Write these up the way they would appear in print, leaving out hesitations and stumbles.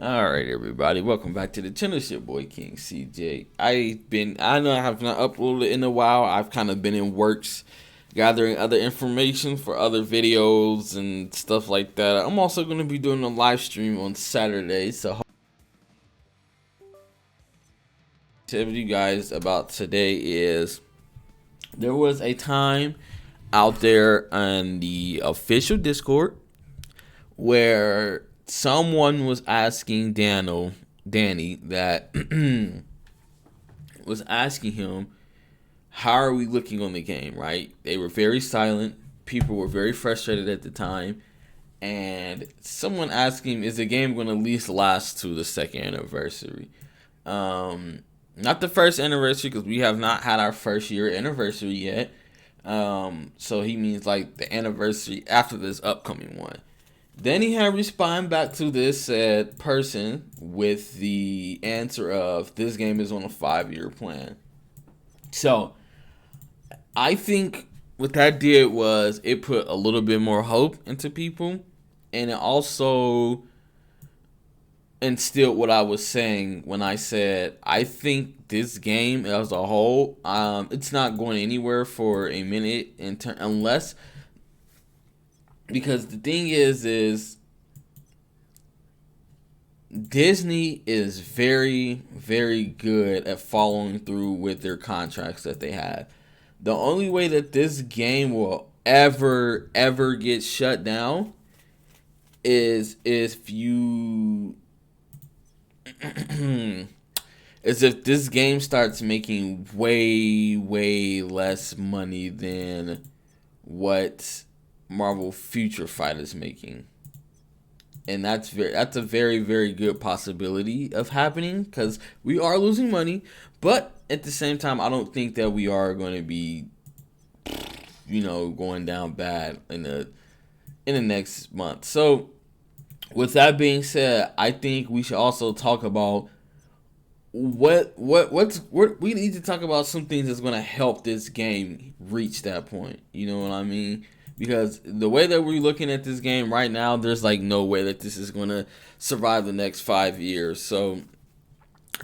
All right, everybody, welcome back to the channel. It's your boy King CJ. I know I have not uploaded in a while. I've kind of been in works gathering other information for other videos and stuff like that. I'm also going to be doing a live stream on Saturday, so tell you guys about today is there was a time out there on the official Discord where someone was asking Danny that was asking him, how are we looking on the game, right? They were very silent. People were very frustrated at the time. And someone asked him, is the game going to at least last to the second anniversary? Not the first anniversary, because we have not had our first year anniversary yet. So he means like the anniversary after this upcoming one. Then he had respond back to this said person with the answer of this game is on a 5-year plan. So I think what that did was it put a little bit more hope into people, and it also instilled what I was saying when I said I think this game as a whole, it's not going anywhere for a minute unless, because the thing is Disney is very, very good at following through with their contracts that they have. The only way that this game will ever get shut down is if you is if this game starts making way less money than what Marvel Future Fight is making. And that's a very good possibility of happening, because we are losing money, but at the same time I don't think that we are going to be going down bad in the next month. So with that being said, I think we should also talk about what we need to talk about some things that's going to help this game reach that point. You know what I mean? Because the way that we're looking at this game right now, there's like no way that this is going to survive the next 5 years. So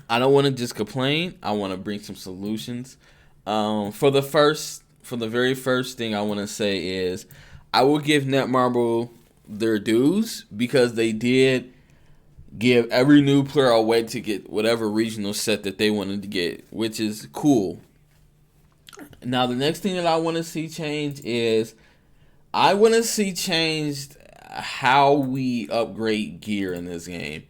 I don't want to just complain. I want to bring some solutions. For the very first thing I want to say is I will give Netmarble their dues, because they did give every new player a way to get whatever regional set that they wanted to get, which is cool. Now the next thing that I want to see change is I want to see changed how we upgrade gear in this game,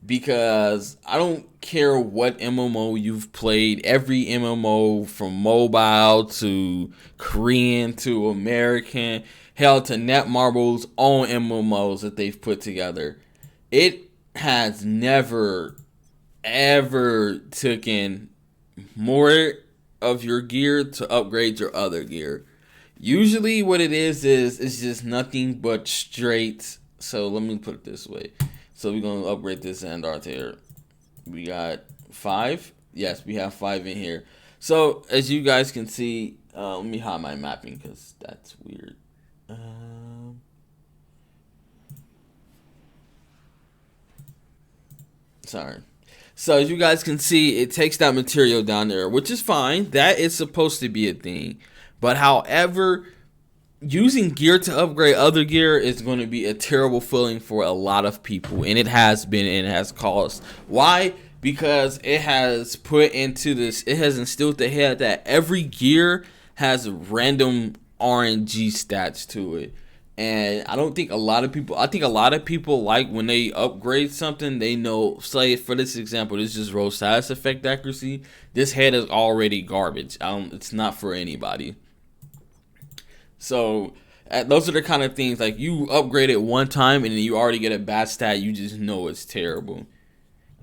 because I don't care what MMO you've played. Every MMO from mobile to Korean to American, hell to Netmarble's own MMOs that they've put together, it has never ever taken more of your gear to upgrade your other gear. Usually what it is it's just nothing but straight. So let me put it this way. So we're going to upgrade this Xandar here. We got 5. Yes, we have 5 in here. So as you guys can see, let me hide my mapping because that's weird. Sorry. So as you guys can see, it takes that material down there, which is fine. That is supposed to be a thing. But however, using gear to upgrade other gear is going to be a terrible feeling for a lot of people, and it has been, and it has caused. Why? Because it has put into this, it has instilled the head that every gear has random RNG stats to it. And I don't think a lot of people, I think a lot of people like when they upgrade something, they know, say for this example, this is roll status effect accuracy. This head is already garbage. It's not for anybody. So those are the kind of things, like you upgrade it one time and then you already get a bad stat. You just know it's terrible.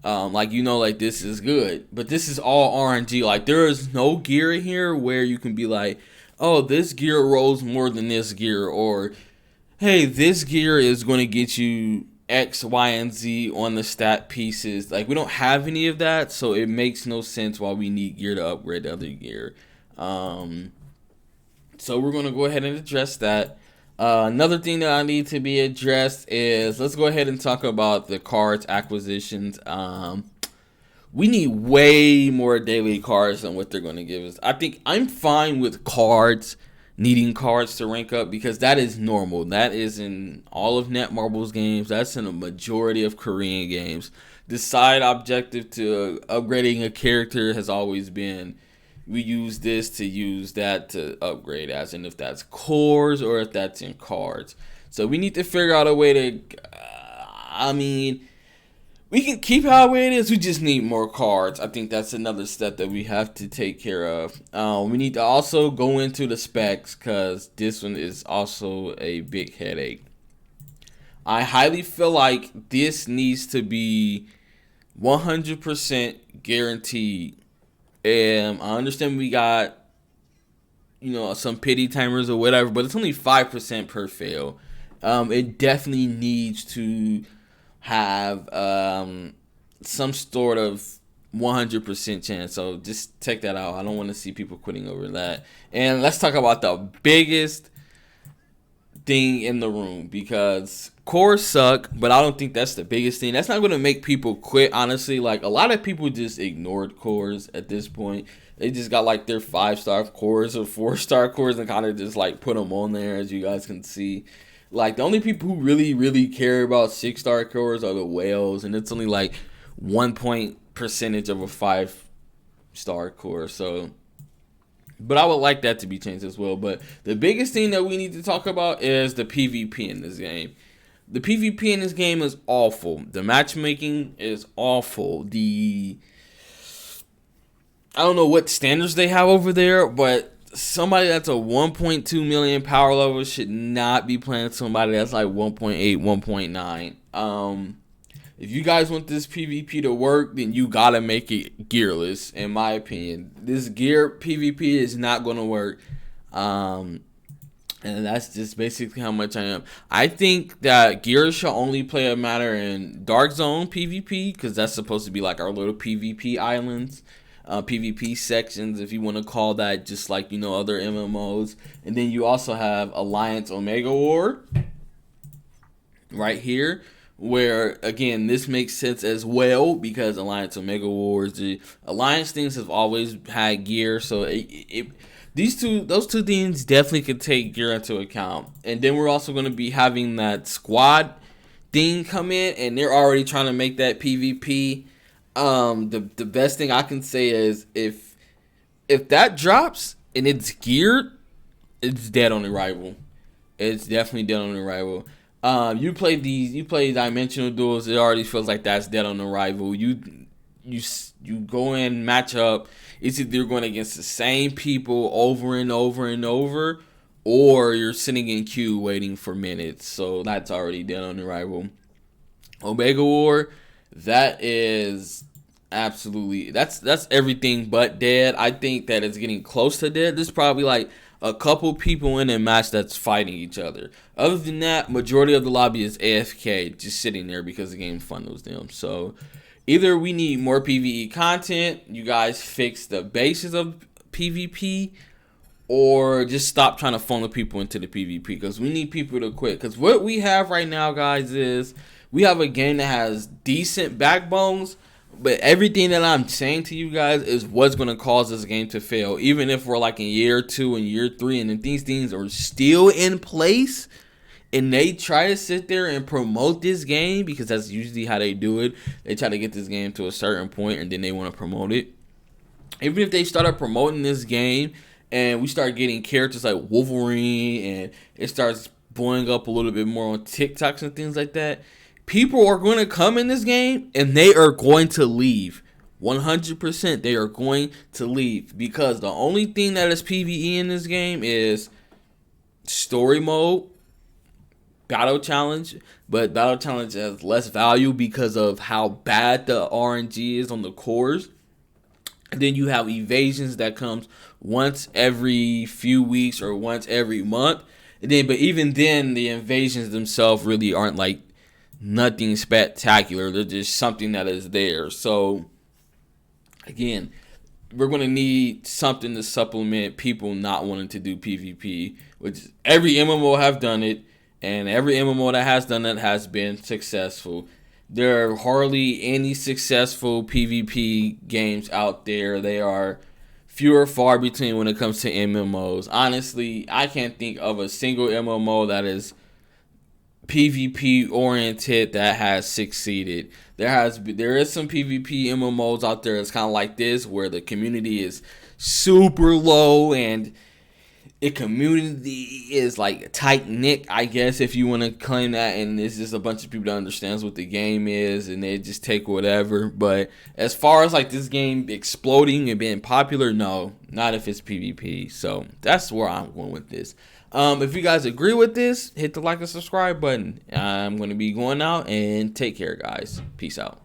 Like like this is good, but this is all RNG. Like there is no gear here where you can be like, oh, this gear rolls more than this gear, or hey, this gear is going to get you X, Y, and Z on the stat pieces. Like we don't have any of that, so it makes no sense why we need gear to upgrade the other gear. So we're going to go ahead and address that. Another thing that I need to be addressed is, let's go ahead and talk about the cards acquisitions. We need way more daily cards than what they're going to give us. I think I'm fine with cards, needing cards to rank up, because that is normal. That is in all of Netmarble's games. That's in a majority of Korean games. The side objective to upgrading a character has always been, we use this to use that to upgrade, as in if that's cores or if that's in cards. So we need to figure out a way to, we can keep how it is. We just need more cards. I think that's another step that we have to take care of. We need to also go into the specs, because this one is also a big headache. I highly feel like this needs to be 100% guaranteed. And I understand we got, some pity timers or whatever, but it's only 5% per fail. It definitely needs to have some sort of 100% chance. So just check that out. I don't want to see people quitting over that. And let's talk about the biggest thing in the room, because cores suck, but I don't think that's the biggest thing. That's not going to make people quit, honestly. Like, a lot of people just ignored cores at this point. They just got like their 5-star cores or 4-star cores and kind of just like put them on there, as you guys can see. Like, the only people who really care about 6-star cores are the whales, and it's only like 1% of a 5-star core. So, but I would like that to be changed as well. But the biggest thing that we need to talk about is the PvP in this game. The PvP in this game is awful. The matchmaking is awful. I don't know what standards they have over there, but somebody that's a 1.2 million power level should not be playing somebody that's like 1.8, 1.9. If you guys want this PvP to work, then you gotta make it gearless, in my opinion. This gear PvP is not gonna work. And that's just basically how much I am. I think that gear should only play a matter in Dark Zone PvP, because that's supposed to be like our little PvP islands. PvP sections, if you want to call that, just like, other MMOs. And then you also have Alliance Omega War right here, where, again, this makes sense as well, because Alliance Omega Wars, the Alliance things have always had gear, so those two things definitely could take gear into account. And then we're also going to be having that squad thing come in, and they're already trying to make that PvP. The best thing I can say is, if that drops and it's geared, it's dead on arrival. It's definitely dead on arrival. You play dimensional duels, it already feels like that's dead on arrival. You go in, match up. It's either you're going against the same people over and over and over, or you're sitting in queue waiting for minutes. So that's already dead on arrival. Omega War, that is absolutely, that's everything but dead. I think that it's getting close to dead. There's probably like a couple people in a match that's fighting each other. Other than that, majority of the lobby is AFK, just sitting there because the game funnels them. So either we need more PvE content, you guys fix the basis of PvP, or just stop trying to funnel people into the PvP, because we need people to quit. Because what we have right now, guys, is we have a game that has decent backbones, but everything that I'm saying to you guys is what's going to cause this game to fail. Even if we're like in year 2 and year 3, and if these things are still in place, and they try to sit there and promote this game, because that's usually how they do it. They try to get this game to a certain point, and then they want to promote it. Even if they started promoting this game, and we start getting characters like Wolverine, and it starts blowing up a little bit more on TikToks and things like that, people are going to come in this game, and they are going to leave. 100%, they are going to leave, because the only thing that is PvE in this game is story mode, battle challenge, but battle challenge has less value because of how bad the RNG is on the cores. And then you have evasions that comes once every few weeks or once every month. And then, but even then, the invasions themselves really aren't like nothing spectacular. They're just something that is there. So again, we're going to need something to supplement people not wanting to do PvP, which every MMO have done it, and every MMO that has done it has been successful. There are hardly any successful PvP games out there. They are fewer far between when it comes to MMOs. Honestly, I can't think of a single MMO that is PvP oriented that has succeeded. There is some PvP MMOs out there that's kind of like this, where the community is super low and the community is like tight knit, I guess, if you want to claim that, and it's just a bunch of people that understands what the game is and they just take whatever. But as far as like this game exploding and being popular, no, not if it's PvP. So that's where I'm going with this. If you guys agree with this, hit the like and subscribe button. I'm going to be going out, and take care, guys. Peace out.